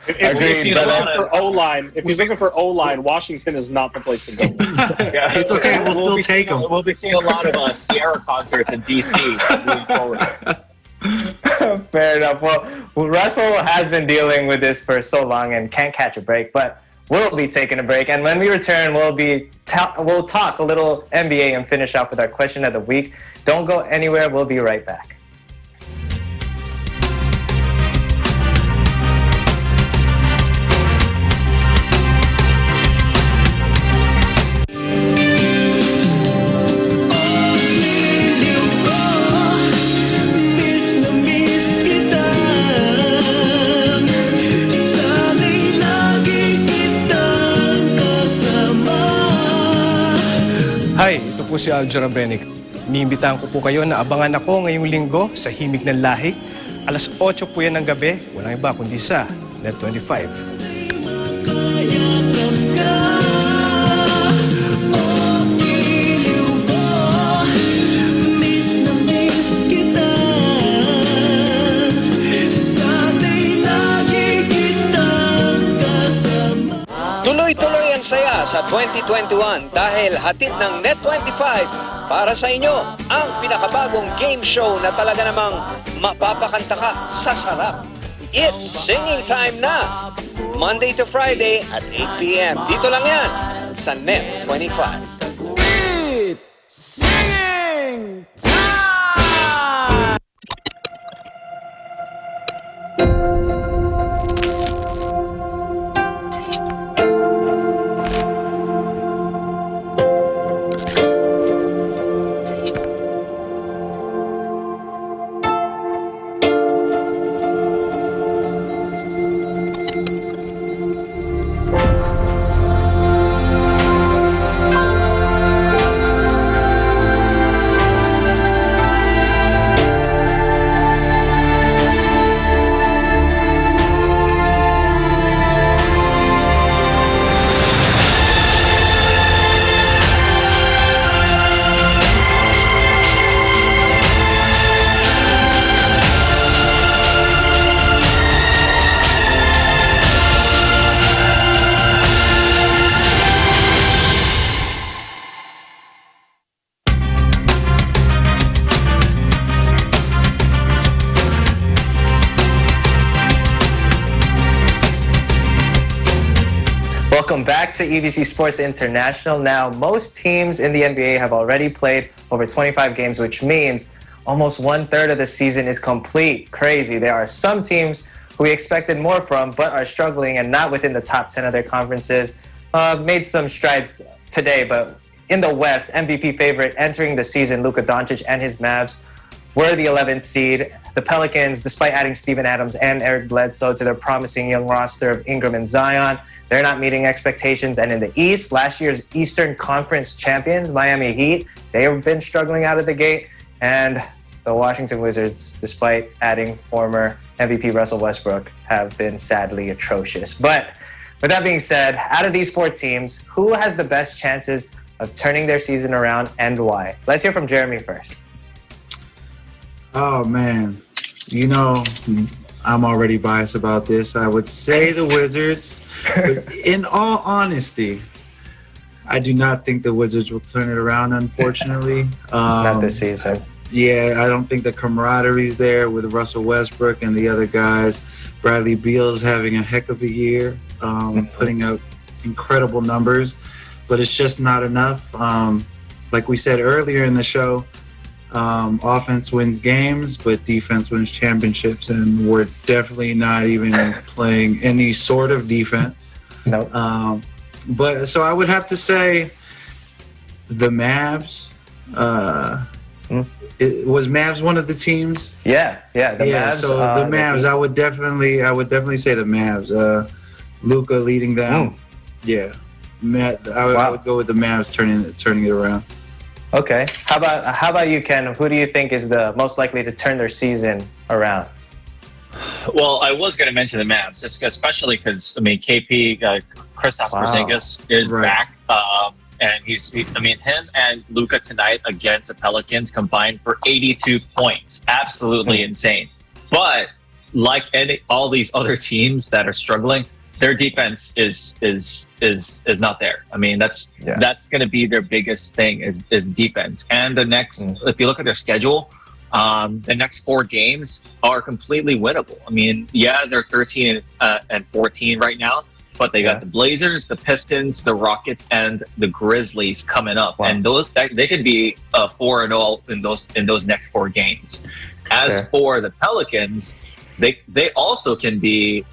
If he's looking for O-line, Washington is not the place to go. It's okay. We'll still take him. We'll be seeing a lot of Sierra concerts in DC moving forward. Fair enough. Well, Russell has been dealing with this for so long and can't catch a break, but we'll be taking a break. And when we return, we'll talk a little NBA and finish off with our question of the week. Don't go anywhere. We'll be right back. po si Aljo Rabenic. Iniimbitahan ko po kayo na abangan ako ngayong linggo sa Himig ng Lahi. Alas 8 po yan ng gabi. Walang iba kundi sa Net 25. Tuloy-tuloy ang saya sa 2021 dahil hatid ng Net25 para sa inyo ang pinakabagong game show na talaga namang mapapakanta ka sa sarap. It's singing time na! Monday to Friday at 8 p.m. Dito lang yan sa Net25. It's singing time! Welcome back to EBC Sports International. Now, most teams in the NBA have already played over 25 games, which means almost 1/3 of the season is complete. Crazy. There are some teams who we expected more from, but are struggling and not within the top 10 of their conferences. Made some strides today, but in the West, MVP favorite entering the season, Luka Doncic and his Mavs were the 11th seed. The Pelicans, despite adding Steven Adams and Eric Bledsoe to their promising young roster of Ingram and Zion, they're not meeting expectations. And in the East, last year's Eastern Conference champions, Miami Heat, they have been struggling out of the gate. And the Washington Wizards, despite adding former MVP Russell Westbrook, have been sadly atrocious. But with that being said, out of these four teams, who has the best chances of turning their season around and why? Let's hear from Jeremy first. Oh, man. You know, I'm already biased about this. I would say the Wizards. But in all honesty, I do not think the Wizards will turn it around, unfortunately. Not this season. Yeah, I don't think the camaraderie's there with Russell Westbrook and the other guys. Bradley Beal's having a heck of a year, putting up incredible numbers, but it's just not enough. Like we said earlier in the show, offense wins games, but defense wins championships, and we're definitely not even playing any sort of defense. No. But so I would have to say the Mavs. Was Mavs one of the teams? Yeah, the Mavs. So the Mavs, I would definitely say the Mavs. Luka leading them. Yeah, I would go with the Mavs turning it around. Okay. How about you, Ken? Who do you think is the most likely to turn their season around? Well, I was going to mention the Mavs, especially because KP Kristaps Porzingis is back, and him and Luka tonight against the Pelicans combined for 82 points, absolutely insane. But like all these other teams that are struggling, their defense is not there. That's going to be their biggest thing is defense. And the next, if you look at their schedule, the next 4 games are completely winnable. They're 13 and 14 right now, but they got the Blazers, the Pistons, the Rockets, and the Grizzlies coming up, and they could be 4-0 in those next 4 games. As for the Pelicans, they also can be.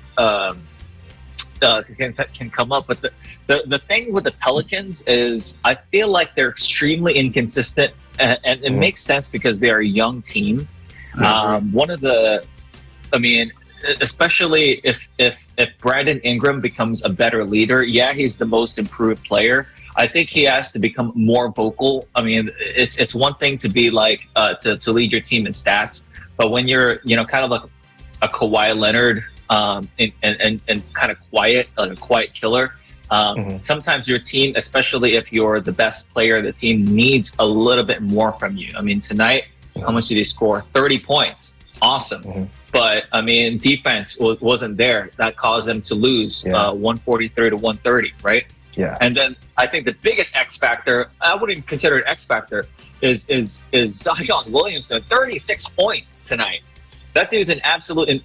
Can come up, but the thing with the Pelicans is I feel like they're extremely inconsistent, and it makes sense because they are a young team. Especially if Brandon Ingram becomes a better leader, he's the most improved player. I think he has to become more vocal. I mean, it's one thing to be like to lead your team in stats, but when you're kind of like a Kawhi Leonard and kind of quiet, like a quiet killer. Sometimes your team, especially if you're the best player of the team, needs a little bit more from you. I mean, tonight, how much did he score? 30 points. Awesome. But, I mean, defense wasn't there. That caused them to lose 143 to 130, right? Yeah. And then I think the biggest X factor, I wouldn't even consider it X factor, is Zion Williamson, 36 points tonight. That dude's an absolute,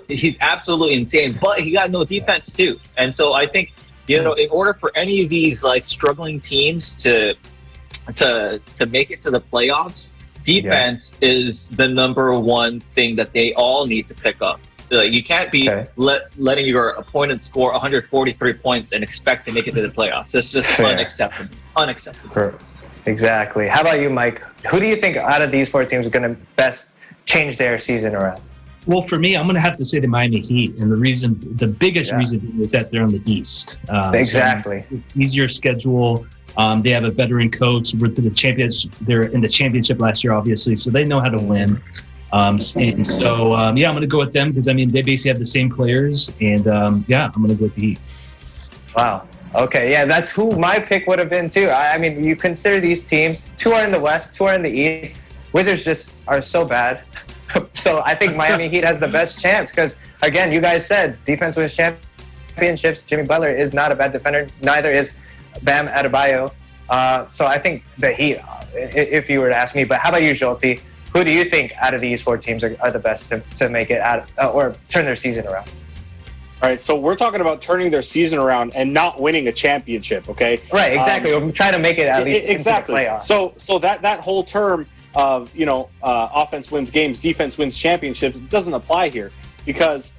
he's absolutely insane, but he got no defense too. And so I think, in order for any of these like struggling teams to make it to the playoffs, defense is the number one thing that they all need to pick up. You can't be letting your opponent score 143 points and expect to make it to the playoffs. It's just unacceptable. Unacceptable. Exactly. How about you, Mike? Who do you think out of these 4 teams are going to best change their season around? Well, for me, I'm going to have to say the Miami Heat, and the biggest reason is that they're in the East. Exactly. So easier schedule. They have a veteran coach. They're in the championship last year, obviously, so they know how to win. And so, I'm going to go with them because, I mean, they basically have the same players. And, I'm going to go with the Heat. Wow. Okay, yeah, that's who my pick would have been, too. I mean, you consider these teams. 2 are in the West, 2 are in the East. Wizards just are so bad. So I think Miami Heat has the best chance because, again, you guys said defense wins championships. Jimmy Butler is not a bad defender. Neither is Bam Adebayo. So I think the Heat, if you were to ask me. But how about you, Jolty? Who do you think out of these 4 teams are the best to make it out or turn their season around? All right, so we're talking about turning their season around and not winning a championship, okay? Right, exactly. We're trying to make it at least into the playoffs. So that whole term of offense wins games, defense wins championships doesn't apply here because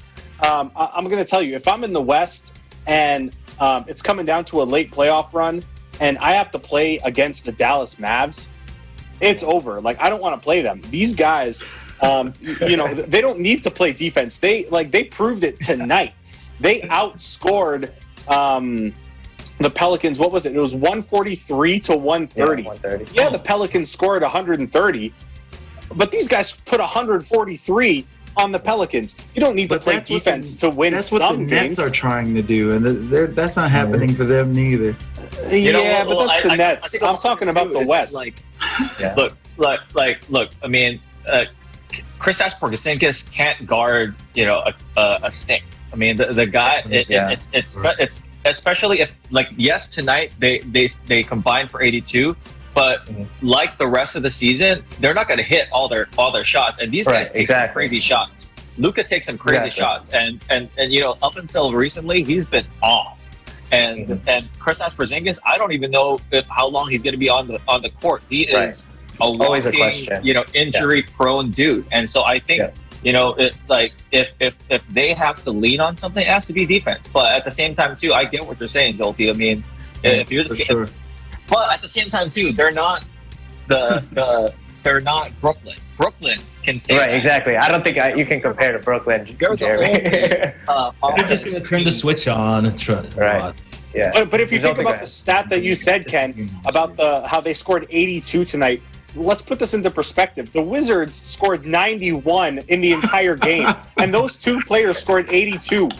I'm going to tell you, if I'm in the West and it's coming down to a late playoff run and I have to play against the Dallas Mavs, it's over. Like, I don't want to play them. These guys, they don't need to play defense. They proved it tonight. They outscored the Pelicans. What was it? It was 143 to 130. Yeah, 130. Yeah, the Pelicans scored 130, but these guys put 143 on the Pelicans. You don't need to play defense to win. That's what the Nets are trying to do, and that's not happening for them neither. But that's the Nets. I'm talking about the West. Look. I mean, Kristaps Porzingis can't guard, a stick. I mean, the guy. It's especially if, yes, tonight they combined for 82, but like the rest of the season, they're not going to hit all their shots. And these guys take some crazy shots. Luka takes some crazy shots, and up until recently, he's been off. And Kristaps Porzingis, I don't even know how long he's going to be on the court. He is always a question. Injury-prone dude, and so I think if they have to lean on something, it has to be defense. But at the same time, too, I get what you're saying, Jolty. I mean, if you're just but at the same time, too, they're not they're not Brooklyn. Brooklyn can say right, exactly. I don't think you can compare to Brooklyn. They're just going to turn the switch on. Right. Yeah. But if you think about the stat that you said, Ken, about how they scored 82 tonight, let's put this into perspective. The Wizards scored 91 in the entire game, and those 2 players scored 82.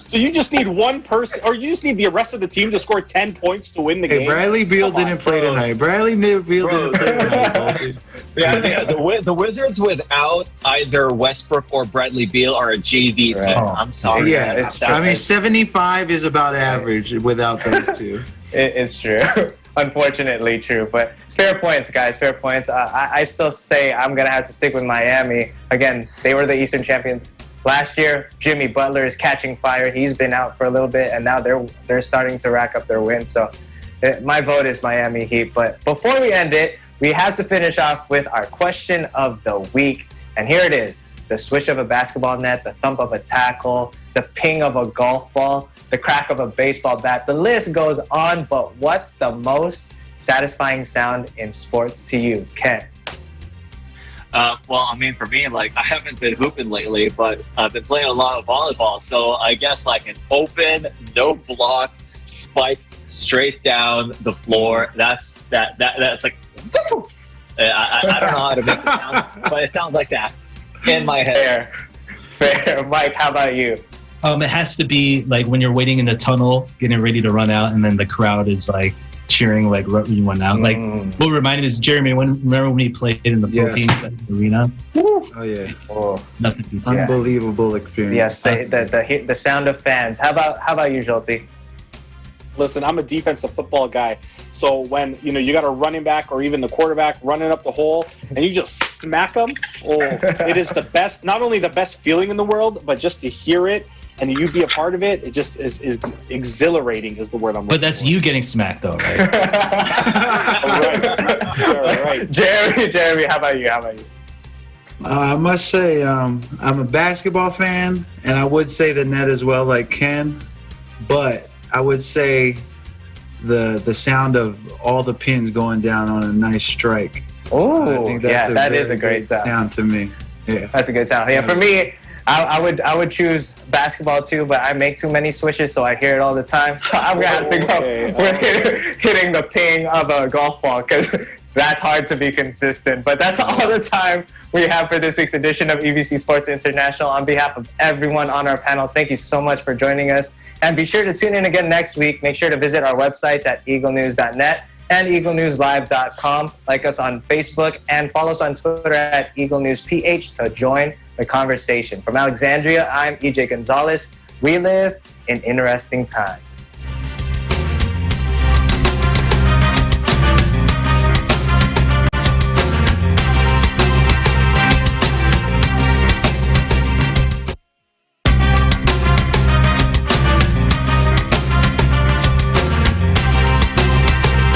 So you just need one person, or you just need the rest of the team to score 10 points to win the game. Bradley Beal didn't play tonight. Bradley Beal didn't play tonight. The Wizards without either Westbrook or Bradley Beal are a JV team. I'm sorry. Yeah, I mean, 75 is about average without those 2. It's true. Unfortunately true, but fair points, guys. Fair points. I still say I'm going to have to stick with Miami. Again, they were the Eastern champions last year. Jimmy Butler is catching fire. He's been out for a little bit, and now they're starting to rack up their wins. So my vote is Miami Heat. But before we end it, we have to finish off with our question of the week. And here it is. The swish of a basketball net, the thump of a tackle, the ping of a golf ball, the crack of a baseball bat. The list goes on, but what's the most satisfying sound in sports to you, Ken? Well, I mean, for me, I haven't been hooping lately, but I've been playing a lot of volleyball. So I guess an open, no block, spike straight down the floor. That's like I don't know how to make it sound, but it sounds like that in my head. Fair. Mike, how about you? It has to be like when you're waiting in the tunnel, getting ready to run out, and then the crowd is like cheering like when you went out. Like what reminded me is Jeremy. Remember when he played in the Philippines at the arena? Oh yeah. Nothing beats Unbelievable experience. Yes, the sound of fans. How about you, Jolty? Listen, I'm a defensive football guy. So when you got a running back or even the quarterback running up the hole and you just smack them, it is the best. Not only the best feeling in the world, but just to hear it and you be a part of it, it just is exhilarating. Is the word I'm looking for. But that's you getting smacked, though, right? right. Jeremy, how about you? I must say, I'm a basketball fan, and I would say the net as well, like Ken, but I would say the sound of all the pins going down on a nice strike. Oh, that is a great sound to me. Yeah, that's a good sound. Yeah, for me, I would choose basketball too, but I make too many switches, so I hear it all the time. So I'm gonna have to go with hitting the ping of a golf ball because that's hard to be consistent. But that's all the time we have for this week's edition of EBC Sports International. On behalf of everyone on our panel, thank you so much for joining us. And be sure to tune in again next week. Make sure to visit our websites at eaglenews.net and eaglenewslive.com. Like us on Facebook and follow us on Twitter at EagleNewsPH to join the conversation. From Alexandria, I'm EJ Gonzalez. We live in interesting times.